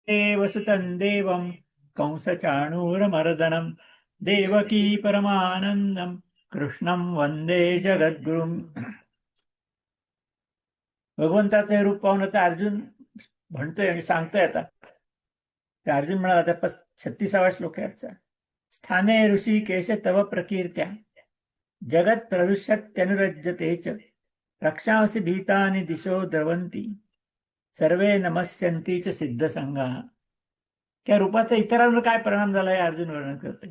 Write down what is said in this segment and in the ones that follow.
वसुतं देवं कंसचाणूरमर्दनं देवकी परमानंदं कृष्णं वंदे जगद्गुरुम. भगवंताचं हे रूप पाहून आता अर्जुन म्हणतोय आणि सांगतोय. आता अर्जुन म्हणाला, आता 36वा श्लोक आहे आजचा. स्थाने ऋषी केश तव प्रकीर्त्या जगत प्रदुष्यत्यनुरज्यते च रक्षांसि भीतानि दिशो द्रवंती सर्वे नमस्यन्ति च सिद्ध संघा. त्या रूपाचा इतरांवर काय परिणाम झाला हे अर्जुन वर्णन करते.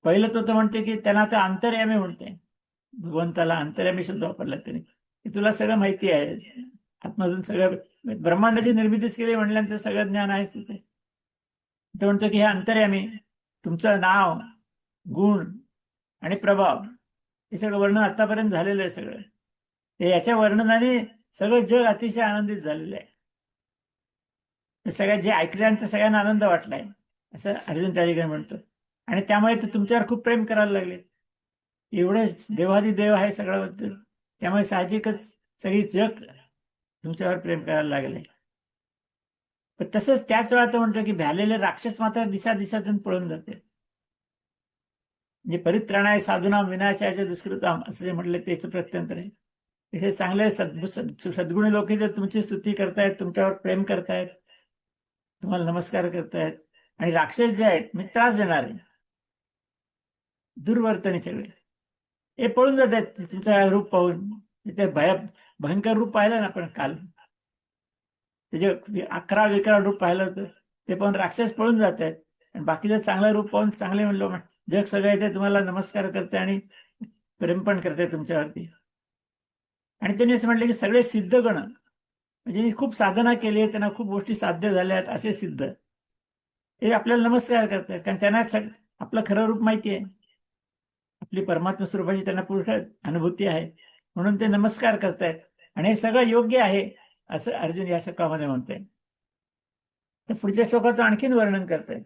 पहिलं तो म्हणते की त्यांना आता अंतर्यामी म्हणते. भगवंताला अंतर्यामी शब्द वापरला त्याने, की तुला सगळं माहिती आहे. आत्माजून सगळं ब्रह्मांडाची निर्मितीच केली म्हणल्यानंतर सगळं ज्ञान आहेच तिथे. तो म्हणतो की हे अंतर्यामी, तुमचं नाव, गुण आणि प्रभाव हे सगळं वर्णन आतापर्यंत झालेलं आहे. सगळं हे याच्या वर्णनाने सगळं जग अतिशय आनंदित झालेलं आहे. सगळ्या जे ऐकल्यानंतर सगळ्यांना आनंद वाटलाय असं अर्जुन त्या ठिकाणी म्हणतो. आणि त्यामुळे ते तुमच्यावर खूप प्रेम करायला लागले. एवढे देवाधिदेव आहे सगळं, त्यामुळे साहजिकच सगळी जग तुमच्यावर प्रेम करायला लागले. पण तसंच त्याच वेळा तो म्हणतो की भ्यालेले राक्षस मात्र दिशातून पळून जाते. म्हणजे परित्राणाय साधूनाम विनाशाच्या दुष्कृताम असं जे म्हटलं त्याचं प्रत्यंतर आहे. हे चांगले सद्गुणी लोक जर तुमची स्तुती करतायत, तुमच्यावर प्रेम करतायत, तुम्हाला नमस्कार करतायत, आणि राक्षस जे आहेत म्हणजे त्रास देणारे दुर्वर्तनी सगळे हे पळून जात आहेत तुमचं रूप पाहून. ते भयंकर रूप पाहिलं ना आपण काल, त्याचे 11 रूप पाहिलं होतं, ते पाहून राक्षस पळून जात आहेत. आणि बाकीचं चांगलं रूप पाहून चांगले म्हणलं जग सगळं ते तुम्हाला नमस्कार करते आणि प्रेम पण करते तुमच्यावरती. आणि त्यांनी असं म्हटलं की सगळे सिद्धगण म्हणजे खूप साधना केली आहे, त्यांना खूप गोष्टी साध्य झाल्या आहेत असे सिद्ध हे आपल्याला नमस्कार करतात. कारण त्यांना आपलं खरं रूप माहिती आहे, आपली परमात्मा स्वरूपाची त्यांना पूर्ण अनुभूती आहे, म्हणून ते नमस्कार करतायत. आणि हे सगळं योग्य आहे असं अर्जुन या श्लोकामध्ये म्हणतोय. तर पुढच्या श्लोकाचं आणखीन वर्णन करताय.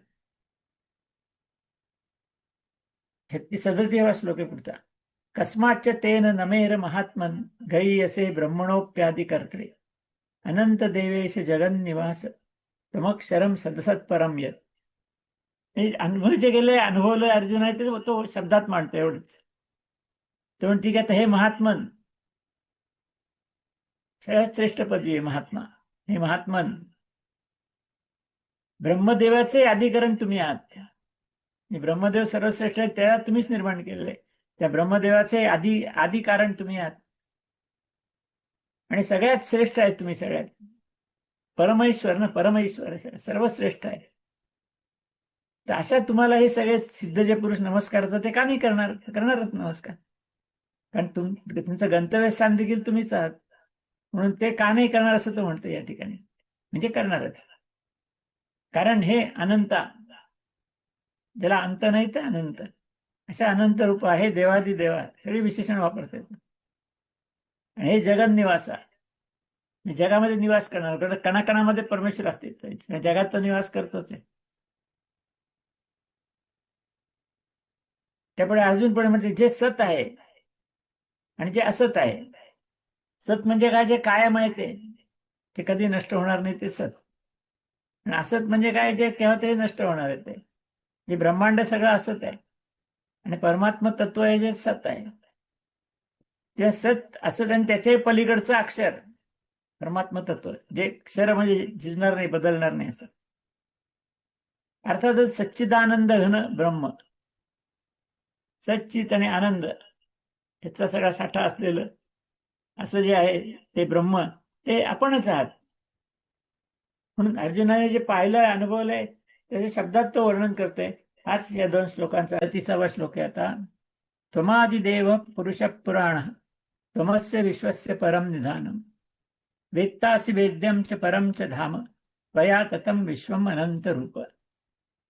37वा श्लोक आहे पुढचा. कस्माच्च तेन नमेर महात्मन गैयसे ब्रह्मणोप्यादि कर्त्रे अनंत देवेश जगन्निवास तमक्षरम सदसत परम यत. अनुभव जे गेले, अनुभवलं अर्जुन आहे ते तो शब्दात मांडतो एवढंच. तो म्हणते की आता हे महात्मन, सगळ्यात श्रेष्ठ पदवी आहे महात्मा. हे महात्मन, ब्रह्मदेवाचे अधिकरण तुम्ही आहात. ब्रह्मदेव सर्वश्रेष्ठ आहे, त्याला तुम्हीच निर्माण केलेलं आहे. त्या ब्रह्मदेवाचे आधी कारण तुम्ही आहात आणि सगळ्यात श्रेष्ठ आहेत तुम्ही. सगळ्यात परमेश्वर ना, परमेश्वर सर्वश्रेष्ठ आहे. तर अशा तुम्हाला हे सगळे सिद्ध जे पुरुष नमस्कार करतात ते का नाही करणार? करणारच नमस्कार, कारण तुमचं गंतव्यस्थान देखील तुम्हीच आहात. म्हणून ते का नाही करणार असं तो म्हणतो या ठिकाणी. म्हणजे करणारच, कारण हे अनंता, ज्याला अंत नाही तर अनंत, अशा अनंत रूप आहे. देवादिदेवा सगळी विशेषण वापरतात. आणि हे जगन निवासा, जगामध्ये निवास करणार. कणाकणामध्ये परमेश्वर असते, जगात तो निवास करतोच आहे. त्यापुढे अर्जुन पुढे म्हणते जे सत आहे आणि जे असत आहे. सत म्हणजे काय? जे कायम आहे ते कधी नष्ट होणार नाही, ते सत. आणि असत म्हणजे काय? जे केव्हा तरी नष्ट होणार आहे. ते जे ब्रह्मांड सगळं असत आहे आणि परमात्मा तत्व आहे जे सत आहे. ते सत असत आणि त्याच्याही पलीकडचं अक्षर परमात्मा तत्व, जे अक्षर म्हणजे झिजणार नाही, बदलणार नाही असं. अर्थातच सच्चिदानंद घन ब्रह्म, सच्चित आणि आनंद याचा सगळा साठा असलेलं असं जे आहे ते ब्रह्म, ते आपणच आहात. म्हणून अर्जुनाने जे पाहिलंय, अनुभवलंय, त्याच्या शब्दात तो वर्णन करतोय. हाच या 2 श्लोकांचा 30वा श्लोक आहे. आता त्वमादिदेव पुरुष पुराण त्वमस्य विश्वस्य परम निधानम वेत्तासि वेद्यम च परम च धाम त्वया ततम विश्वम अनंत रूप.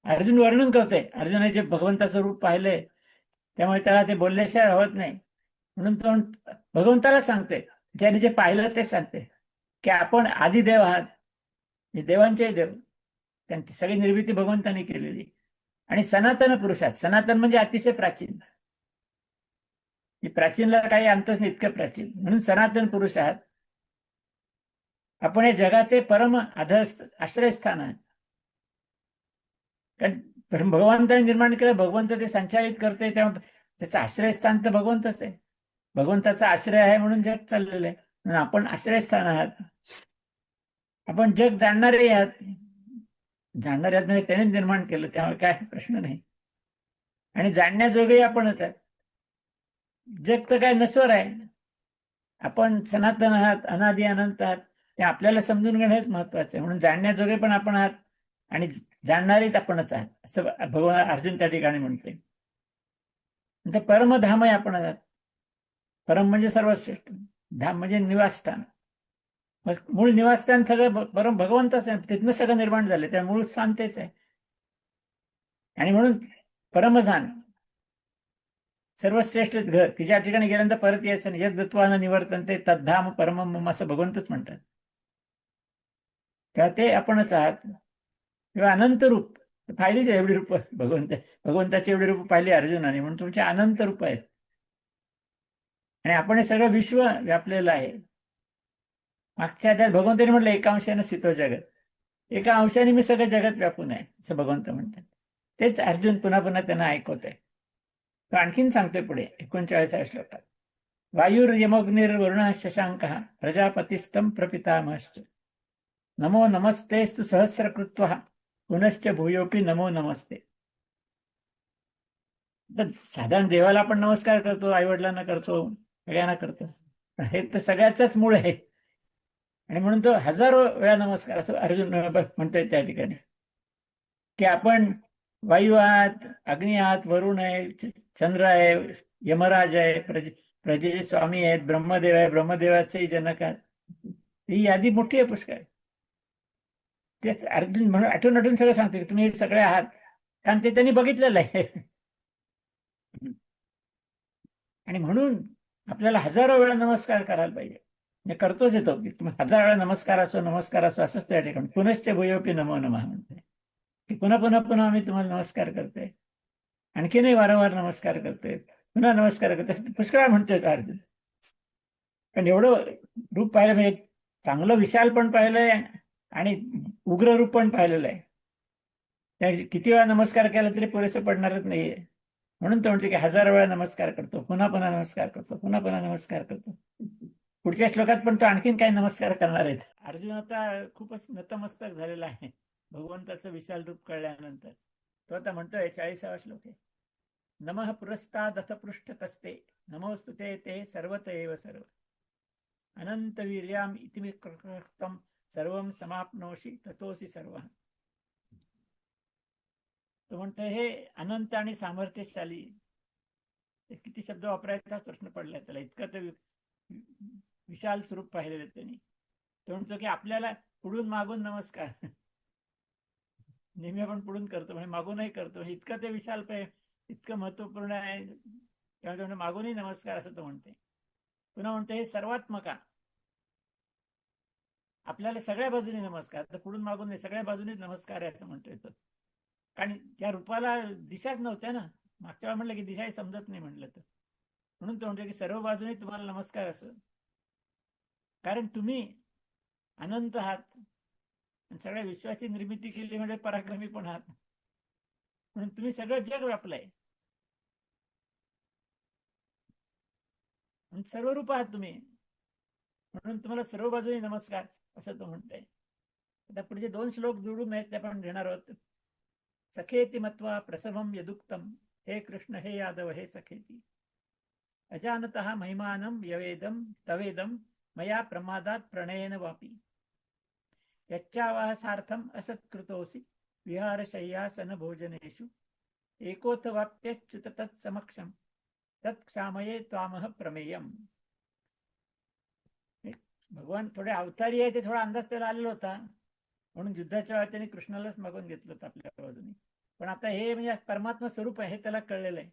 अर्जुन वर्णन करतोय. अर्जुनाने जे भगवंताचं रूप पाहिलंय त्यामुळे त्याला ते बोलल्याशिवाय राहत नाही. म्हणून तो भगवंताला सांगते, ज्याने जे पाहिलं ते सांगते की आपण आदिदेव आहात, देवांचे देव, त्यांची सगळी निर्मिती भगवंताने केलेली. आणि सनातन पुरुष आहात. सनातन म्हणजे अतिशय प्राचीन, प्राचीनला काही अंतच नाही, इतकं प्राचीन. म्हणून सनातन पुरुष आहात. आपण हे जगाचे परम आश्रयस्थान आहात. कारण भगवंताने निर्माण केलं, भगवंत ते संचालित करते, तेव्हा त्याचं आश्रयस्थान तर भगवंतच आहे. भगवंताचा आश्रय आहे म्हणून जग चाललेलं आहे. म्हणून आपण आश्रयस्थान आहात. आपण जग जाणणारे आहात. जाणणारे आहात म्हणजे त्याने निर्माण केलं, त्यामुळे काय प्रश्न नाही. आणि जाणण्याजोगे आपणच आहात. जग तर काय नश्वर आहे. आपण सनातन आहात, अनादि अनंत आहात. ते आपल्याला समजून घेणं हेच महत्वाचं आहे. म्हणून जाणण्याजोगे पण आपण आहात आणि जाणणारेच आपणच आहात, असं भगवान अर्जुन त्या ठिकाणी म्हणते. ते परमधामय आपण आहात. परम म्हणजे सर्वश्रेष्ठ, धाम म्हणजे निवासस्थान. मग मूळ निवासस्थान सगळं परम भगवंतच आहे, तिथनं सगळं निर्माण झालं, त्या मूळ स्थान तेच आहे. आणि म्हणून परमधाम, सर्वश्रेष्ठ घर, की ज्या ठिकाणी गेल्यानंतर परत यायचं नाही. यद दत्वानं निवर्तन ते तद्धाम परमम मम असं भगवंतच म्हणतात. तेव्हा ते आपणच आहात. किंवा अनंत रूप पाहिलीच एवढी रूप भगवंताची एवढी रूप पाहिली अर्जुनाने, म्हणून तुमचे अनंत रूप आहेत. आणि आपण हे सगळं विश्व व्यापलेलं आहे. मागच्या त्यात भगवंताने म्हटलं एकांशाने स्थितो जगत, एका अंशाने मी सगळं जगत व्यापून आहे असं भगवंत म्हणतात. तेच अर्जुन पुन्हा पुन्हा त्यांना ऐकवत आहे. तो आणखीन सांगतोय पुढे 39व्या श्लोकात, वायुर्यमोग्निर्वरुण शशांक प्रजापतिस्तम प्रपितामहश्च नमो नमस्तेस्तु सहस्रकृत्वः पुनश्च भूयोपी नमो नमस्ते. तर साधारण देवाला आपण नमस्कार करतो, आईवडिलांना करतो, सगळ्यांना करतो, पण हे तर सगळ्याच मूळ आहे. आणि म्हणून तो हजारो वेळा नमस्कार असं अर्जुन म्हणतोय त्या ठिकाणी, की आपण वायू आहात, अग्नी आहात, वरुण आहे, चंद्र आहे, यमराज आहे, प्रजेचे स्वामी आहेत, ब्रह्मदेव आहे, ब्रह्मदेवाचेही जनक आहेत. ही यादी मोठी आहे पुष्कळ. तेच अर्जुन म्हणून आठवून आठवून सगळं सांगते की तुम्ही हे सगळे आहात, कारण ते त्यांनी बघितलेलं आहे. आणि म्हणून आपल्याला हजारो वेळा नमस्कार करायला पाहिजे. मी करतोच येतो की तुम्ही 1000 वेळा नमस्कार असो असंच त्या ठिकाणी पुनश्च भूयोपी नमो नमः म्हणते, की पुन्हा पुन्हा पुन्हा आम्ही तुम्हाला नमस्कार करतोय, आणखीनही वारंवार नमस्कार करतोय, पुन्हा नमस्कार करतोय, पुष्कळ म्हणतोय अर्जुन. पण एवढं रूप पाहिलं म्हणजे चांगलं विशाल पण पाहिलंय आणि उग्र रूप पण पाहिलेलं आहे. त्या किती वेळा नमस्कार केला तरी पुरेसं पडणारच नाहीये. म्हणून तो म्हणतो की 1000 वेळा नमस्कार करतो, पुन्हा पुन्हा नमस्कार करतो, पुन्हा पुन्हा नमस्कार करतो. पुढच्या श्लोकात पण तो आणखीन काही नमस्कार करणार आहेत. अर्जुन आता खूपच नतमस्तक झालेला आहे भगवंताचं विशाल रूप कळल्यानंतर. तो आता म्हणतोय 40वा श्लोक आहे, नमः पुरस्तादथ पृष्ठतस्ते नमोस्तुते ते सर्वत एव सर्व अनंत वीर्याम इतिमिकृतं सर्वं समाप्नोषि ततोसी सर्व. तो म्हणतोय हे अनंत आणि सामर्थ्यशाली, किती शब्द वापरायचा प्रश्न पडलाय त्याला, इतकं तर विशाल स्वरूप पाहिलेलं त्यांनी. तो म्हणतो की आपल्याला पुढून मागून नमस्कार नेहमी आपण पुढून करतो, म्हणजे मागूनही करतो, म्हणजे इतकं ते विशाल इतकं महत्वपूर्ण आहे, त्यामुळे मागूनही नमस्कार असं तो म्हणते. पुन्हा म्हणते हे सर्वात्मका, आपल्याला सगळ्या बाजूने नमस्कार, तर पुढून मागून नाही, सगळ्या बाजूनेच नमस्कार आहे असं म्हणतोय तो. आणि त्या रूपाला दिशाच नव्हत्या ना, मागच्या वेळा म्हटलं की दिशाही समजत नाही म्हटलं तर, म्हणून तो म्हणतो की सर्व बाजूने तुम्हाला नमस्कार असं, कारण तुम्ही अनंत आहात, सगळ्या विश्वाची निर्मिती केली म्हणजे पराक्रमी पण आहात, म्हणून तुम्ही सगळं जग व्यापलंय, सर्व रूप आहात तुम्ही, म्हणून तुम्हाला सर्व बाजूने नमस्कार असं तो म्हणतोय. आता पुढचे 2 श्लोक जोडून आहेत ते आपण घेणार आहोत. सखेती मत्वा प्रसवम यदुक्तम, हे कृष्ण हे यादव हे सखेती, अजानतः महिमानं यवेदम तवेदम मया प्रमादात प्रणयेन वापी, यच्चावासार्थम असत्कृतोसी विहारशय्यासन भोजनेषु एकोथ वाप्यच्युत तत्समक्षम तत्क्षामये त्वामह प्रमेयम. भगवान थोडे अवतारी आहे, ते थोडा अंदाज त्याला आलेला होता, म्हणून युद्धाच्या वेळा त्यांनी कृष्णालाच मागून घेतलं होतं आपल्या बाजूने. पण आता हे म्हणजे परमात्मा स्वरूप आहे हे त्याला कळलेलं आहे,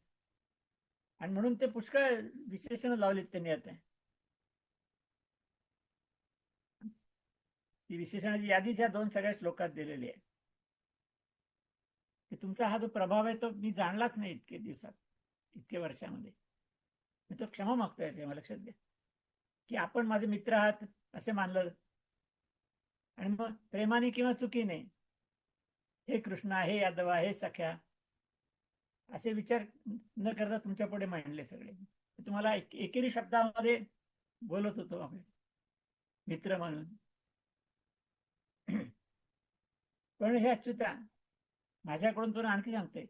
आणि म्हणून ते पुष्कळ विशेषण लावलीत त्यांनी. आता ती विशेषणाची यादीच या 2 सगळ्या श्लोकात दिलेली आहे, की तुमचा हा जो प्रभाव आहे तो मी जाणलाच नाही इतके दिवसात, इतके वर्षामध्ये. मी तो क्षमा मागतोय तेव्हा लक्षात घ्या, की आपण माझे मित्र आहात असे मानलं, आणि मग प्रेमाने किंवा चुकीने हे कृष्णा, हे यादवा, हे सख्या, असे विचार न करता तुमच्या पुढे मांडले सगळे. तुम्हाला एकेरी शब्दामध्ये बोलत होतो आम्ही मित्र म्हणून. पण हे अच्युता, माझ्याकडून तुला आणखी सांगते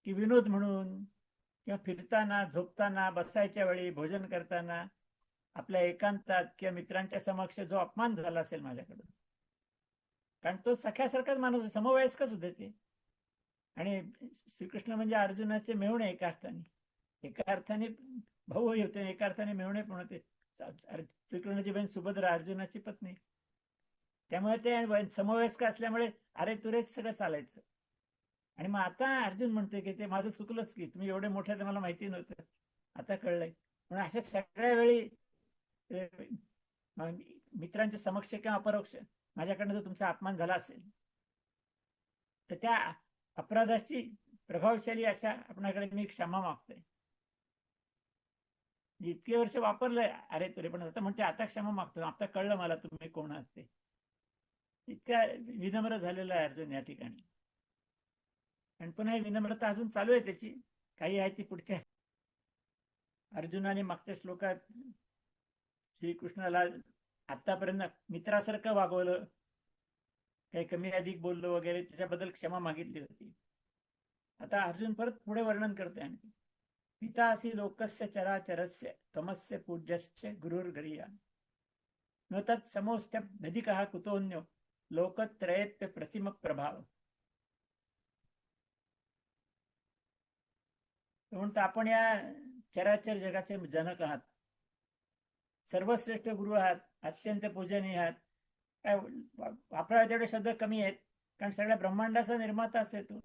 की विनोद म्हणून किंवा फिरताना, झोपताना, बसायच्या वेळी, भोजन करताना, आपल्या एकांतात किंवा मित्रांच्या समक्ष जो अपमान झाला असेल माझ्याकडून, कारण तो सख्यासारखाच माणूस आहे, समवयस्कच होते ते. आणि श्रीकृष्ण म्हणजे अर्जुनाचे मेहुणे एका अर्थाने, एका अर्थाने भाऊही होते, एका अर्थाने मेहुणे पण होते. श्रीकृष्णाची बहीण सुभद्रा अर्जुनाची पत्नी. त्यामुळे ते समवयस्क असल्यामुळे अरे तुरेच सगळं चालायचं. आणि मग आता अर्जुन म्हणतोय की ते माझं चुकलंच, की तुम्ही एवढे मोठे तर मला माहिती नव्हतं, आता कळलंय. पण अशा सगळ्या वेळी मित्रांच्या समक्ष किंवा अपरोक्ष माझ्याकडनं जर तुमचा अपमान झाला असेल, तर त्या अपराधाची प्रभावशाली अशा आपणाकडे मी क्षमा मागतोय. इतके वर्ष वापरलंय अरे तुरे, पण आता म्हणते आता क्षमा मागतो, आता कळलं मला तुम्ही कोण आहात ते. इतक्या विनम्र झालेला आहे अर्जुन या ठिकाणी. आणि पुन्हा ही विनम्रता अजून चालू आहे त्याची. काही आहे ती पुढच्या अर्जुनाने मागच्या श्लोकात श्रीकृष्णाला आतापर्यंत मित्रासारखं वागवलं, काही कमी अधिक बोललो वगैरे, त्याच्याबद्दल क्षमा मागितली होती. आता अर्जुन परत पुढे वर्णन करते आणखी. पितासी लोकस्य चराचरस्य तमस्य पूज्यस्य गुरुर्गरिया न तत् समोस्त्य नदिकः कुतोन्यो लोकत्रयेत्य प्रतिम प्रभाव. म्हणतो आपण या चराचर जगाचे जनक आहात, सर्वश्रेष्ठ गुरु आहात, अत्यंत पूजनीय आहात. काय वापरावे तेवढे शब्द कमी आहेत, कारण सगळ्या ब्रह्मांडाचा निर्माताच आहे तो,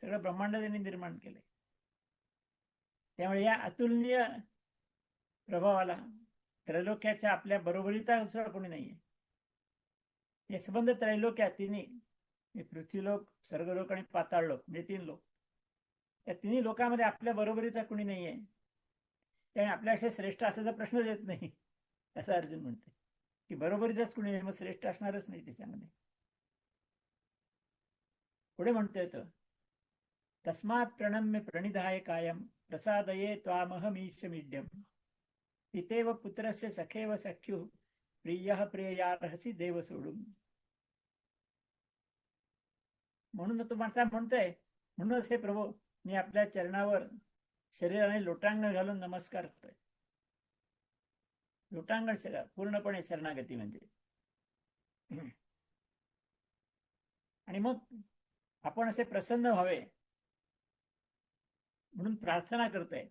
सगळं ब्रह्मांड त्यांनी निर्माण केलंय. त्यामुळे या अतुलनीय प्रभावाला त्रैलोक्याच्या आपल्या बरोबरीचा दुसरा कोणी नाहीये. हे संबंध त्रैलोक्यात तिन्ही, पृथ्वीलोक, स्वर्गलोक आणि पाताळलोक, म्हणजे 3 लोक, या तिन्ही लोकांमध्ये आपल्या बरोबरीचा कोणी नाहीये. त्यामुळे आपल्यापेक्षा श्रेष्ठ असायचा प्रश्नच येत नाही, असं अर्जुन म्हणते. की बरोबरीचाच कुणी नाही, मग श्रेष्ठ असणारच नाही त्याच्यामध्ये. पुढे म्हणतोय तो, तस्मात् प्रणम्य प्रणिधाय कायम प्रसादये त्वामहमीशमीड्यम पितेव पुत्रस्य सखेव सख्यु प्रियः प्रिययार्हसि देव सोडून. म्हणून तो म्हणतोय, म्हणूनच हे प्रभू, मी आपल्या चरणावर शरीराने लोटांगण घालून नमस्कार करतोय. लोटांगण शरीर, पूर्णपणे शरणागती म्हणजे. आणि मग आपण असे प्रसन्न व्हावे म्हणून प्रार्थना करतोय.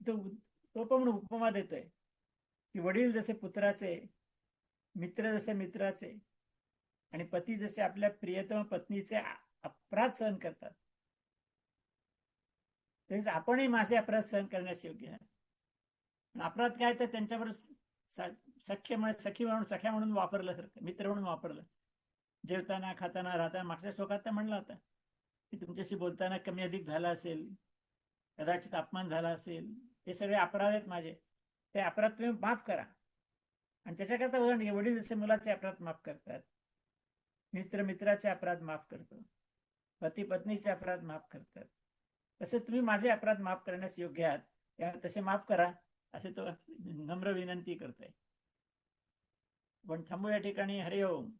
तो पण उपमा देतोय की वडील जसे पुत्राचे, मित्र जसे मित्राचे, आणि पती जसे आपल्या प्रियतम पत्नीचे अपराध सहन करतात, तसेच आपणही माझे अपराध सहन करण्यास योग्य आहे. अपराध काय, तर त्यांच्याबरोबर सख्य म्हणून, सखी म्हणून, सख्या म्हणून वापरलं सारखं, मित्र म्हणून वापरलं. जेवताना, खाताना, राहताना. मागच्या श्लोकात तर म्हणलं होता की तुमच्याशी बोलताना कमी अधिक झाला असेल, कदाचित अपमान झाला असेल, हे सगळे अपराध आहेत माझे, ते अपराध तुम्ही माफ करा. आणि त्याच्याकरता उदाहरण, वडील जसे मुलाचे अपराध माफ करतात, मित्र मित्राचे अपराध माफ करतो, पती पत्नीचे अपराध माफ करतात, तसे तुम्ही माझे अपराध माफ करण्यास योग्य आहात, त्यामुळे तसे माफ करा, असे तो नम्र विनंती करतोय. पण थांबू या ठिकाणी. हरिओम.